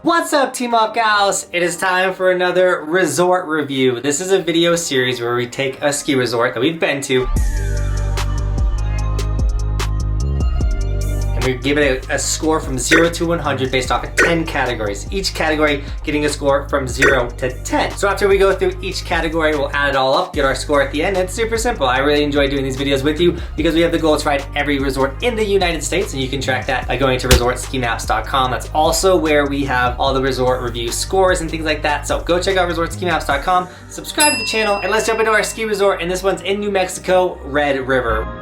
What's up, Team Buckhouse? It is time for another resort review. This is a video series where we take a ski resort that we've been to and we give it a score from 0 to 100 based off of 10 categories. Each category getting a score from 0 to 10. So after we go through each category, we'll add it all up, get our score at the end. It's super simple. I really enjoy doing these videos with you because we have the goal to ride every resort in the United States, and you can track that by going to resortskimaps.com. That's also where we have all the resort review scores and things like that. So go check out resortskimaps.com, subscribe to the channel, and let's jump into our ski resort. And this one's in New Mexico, Red River.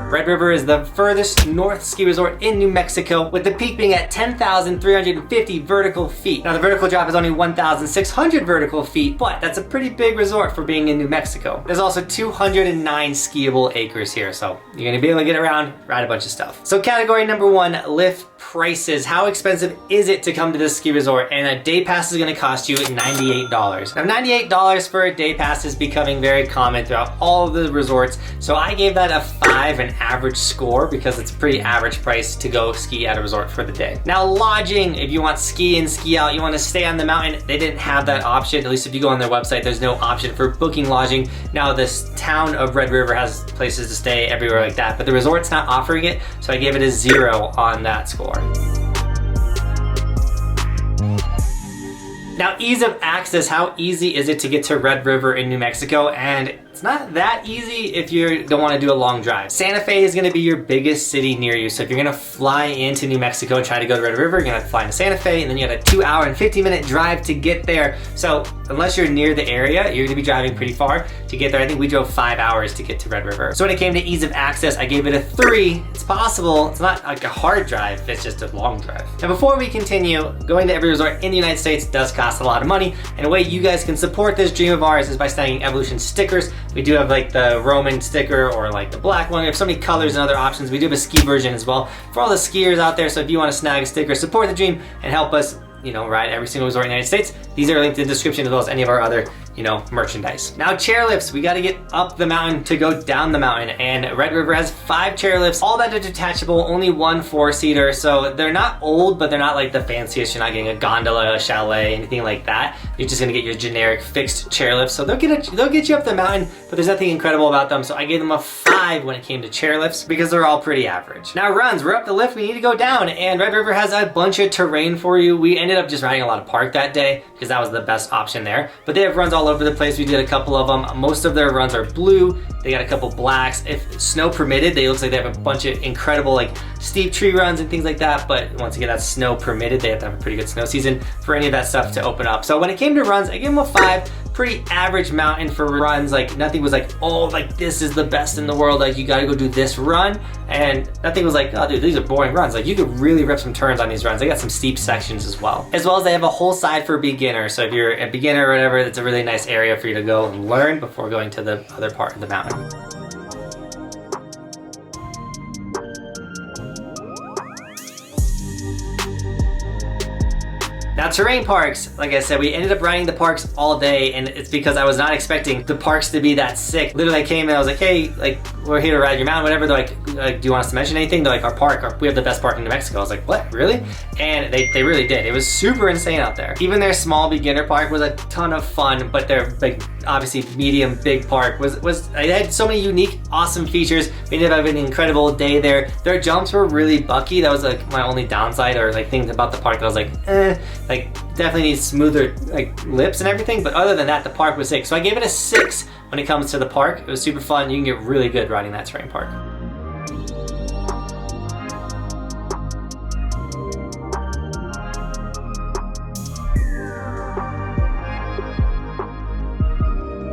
Red River is the furthest north ski resort in New Mexico, with the peak being at 10,350 vertical feet. Now the vertical drop is only 1,600 vertical feet, but that's a pretty big resort for being in New Mexico. There's also 209 skiable acres here, so you're gonna be able to get around, ride a bunch of stuff. So category number one, lift prices. How expensive is it to come to this ski resort? And a day pass is gonna cost you $98. Now $98 for a day pass is becoming very common throughout all of the resorts, so I gave that a 5, an average score, because it's a pretty average price to go ski at a resort for the day. Now lodging, if you want ski in, ski out, you want to stay on the mountain, they didn't have that option. At least if you go on their website, there's no option for booking lodging. Now this town of Red River has places to stay everywhere like that, but the resort's not offering it, so I gave it a 0 on that score. Now, ease of access, how easy is it to get to Red River in New Mexico? And it's not that easy if you don't want to do a long drive. Santa Fe is going to be your biggest city near you. So if you're going to fly into New Mexico and try to go to Red River, you're going to fly into Santa Fe, and then you have a 2-hour and 50-minute drive to get there. So unless you're near the area, you're going to be driving pretty far to get there. I think we drove 5 hours to get to Red River. So when it came to ease of access, I gave it a 3. It's possible. It's not like a hard drive. It's just a long drive. Now, before we continue, going to every resort in the United States does cost a lot of money, and a way you guys can support this dream of ours is by snagging Evolution stickers. We do have like the Roman sticker or like the black one. We have so many colors and other options. We do have a ski version as well for all the skiers out there. So if you want to snag a sticker, support the dream and help us, ride every single resort in the United States. These are linked in the description, as well as any of our other, merchandise. Now, chairlifts, we got to get up the mountain to go down the mountain, and Red River has 5 chairlifts, all that are detachable, only 1 4-seater, so they're not old, but they're not like the fanciest. You're not getting a gondola, a chalet, anything like that. You're just gonna get your generic fixed chairlift, so they'll get you up the mountain, but there's nothing incredible about them, so I gave them a 5 when it came to chairlifts, because they're all pretty average. Now runs, we're up the lift, we need to go down, and Red River has a bunch of terrain for you. We ended up just riding a lot of park that day, because that was the best option there, but they have runs all over the place. We did a couple of them. Most of their runs are blue. They got a couple blacks. If snow permitted, it looks like they have a bunch of incredible like steep tree runs and things like that, but once again, that's snow permitted. They have to have a pretty good snow season for any of that stuff to open up. So when it came to runs, I gave them a 5. Pretty average mountain for runs. Like nothing was like, oh, like this is the best in the world, like you gotta go do this run, and nothing was like, oh dude, these are boring runs. Like you could really rip some turns on these runs. They got some steep sections as well. As well as they have a whole side for beginners. So if you're a beginner or whatever, it's a really nice area for you to go and learn before going to the other part of the mountain. Now terrain parks, like I said, we ended up riding the parks all day, and it's because I was not expecting the parks to be that sick. Literally I came in, I was like, hey, like we're here to ride your mountain, whatever. They're like, do you want us to mention anything? They're like, our park, we have the best park in New Mexico. I was like, what, really? And they really did. It was super insane out there. Even their small beginner park was a ton of fun, but their big, obviously medium big park was I had so many unique, awesome features. We ended up having an incredible day there. Their jumps were really bucky. That was like my only downside, or like things about the park that I was like, like definitely needs smoother like lips and everything, but other than that, the park was sick. So I gave it a 6 when it comes to the park. It was super fun. You can get really good riding that terrain park.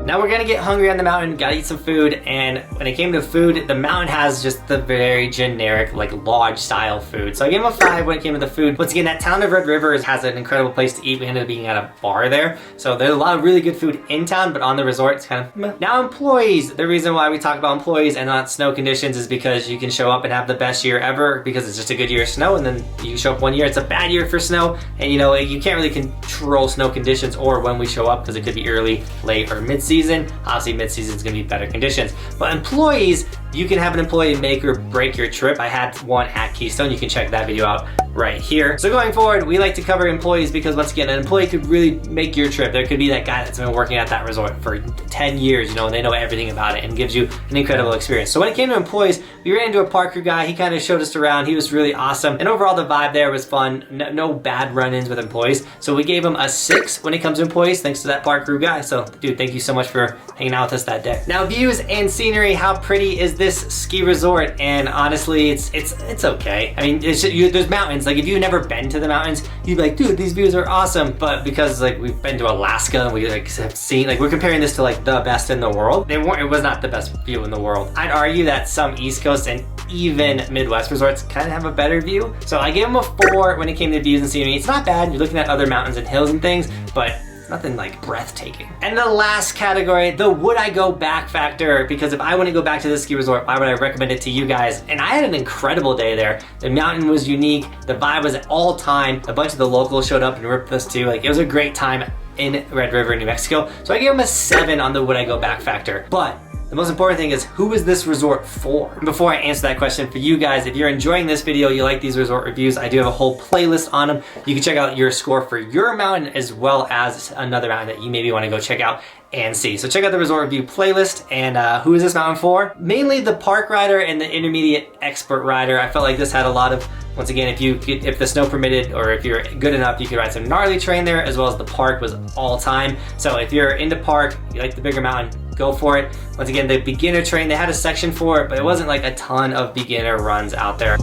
Now we're gonna get hungry on the mountain, gotta eat some food, and when it came to food, the mountain has just the very generic, like lodge style food. So I gave them a 5 when it came to the food. Once again, that town of Red River has an incredible place to eat. We ended up being at a bar there. So there's a lot of really good food in town, but on the resort, it's kind of meh. Now employees, the reason why we talk about employees and not snow conditions is because you can show up and have the best year ever because it's just a good year of snow, and then you show up one year, it's a bad year for snow, and you can't really control snow conditions or when we show up because it could be early, late, or mid-season. mid-season. Obviously mid-season is gonna be better conditions. But employees, you can have an employee make or break your trip. I had one at Keystone. You can check that video out right here. So going forward, we like to cover employees because once again, an employee could really make your trip. There could be that guy that's been working at that resort for 10 years, you know, and they know everything about it and gives you an incredible experience. So when it came to employees, we ran into a park crew guy. He kind of showed us around. He was really awesome. And overall, the vibe there was fun. No bad run-ins with employees. So we gave him a 6 when it comes to employees, thanks to that park crew guy. So dude, thank you so much for hanging out with us that day. Now views and scenery, how pretty is this ski resort? And honestly, it's okay. I mean, there's mountains. Like if you've never been to the mountains, you'd be like, dude, these views are awesome. But because like we've been to Alaska and we like have seen, like we're comparing this to like the best in the world. It was not the best view in the world. I'd argue that some East Coast and even Midwest resorts kind of have a better view. So I gave them a 4 when it came to views and scenery. It's not bad. You're looking at other mountains and hills and things, but nothing like breathtaking. And the last category, the would I go back factor, because if I want to go back to this ski resort, why would I recommend it to you guys? And I had an incredible day there. The mountain was unique. The vibe was at all time. A bunch of the locals showed up and ripped us too. Like it was a great time in Red River, New Mexico. So I gave them a 7 on the would I go back factor. But the most important thing is, who is this resort for? And before I answer that question for you guys, if you're enjoying this video, you like these resort reviews, I do have a whole playlist on them. You can check out your score for your mountain as well as another mountain that you maybe want to go check out and see. So check out the resort review playlist. And who is this mountain for? Mainly the park rider and the intermediate expert rider. I felt like this had a lot of, once again, if the snow permitted or if you're good enough, you could ride some gnarly terrain there, as well as the park was all time. So if you're into park, you like the bigger mountain, go for it. Once again, the beginner terrain, they had a section for it, but it wasn't like a ton of beginner runs out there.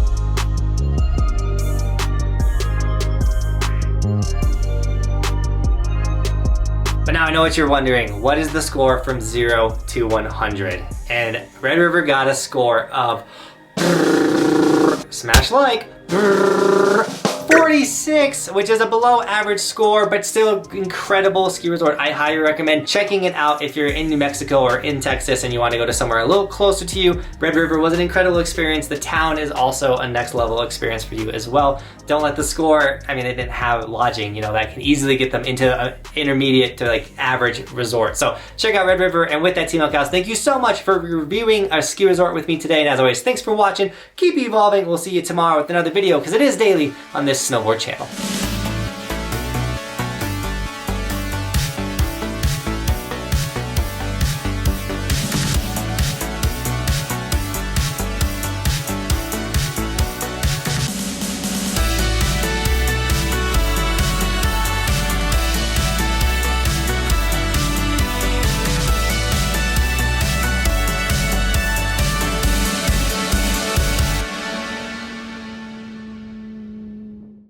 But now I know what you're wondering. What is the score from 0 to 100? And Red River got a score of smash like 46, which is a below average score, but still incredible ski resort. I highly recommend checking it out if you're in New Mexico or in Texas and you want to go to somewhere a little closer to you. Red River was an incredible experience. The town is also a next level experience for you as well. Don't let the score, I mean, they didn't have lodging, you know, that can easily get them into an intermediate to like average resort. So check out Red River. And with that, Team Buckhouse, thank you so much for reviewing our ski resort with me today. And as always, thanks for watching. Keep evolving. We'll see you tomorrow with another video because it is daily on this Snowboard channel.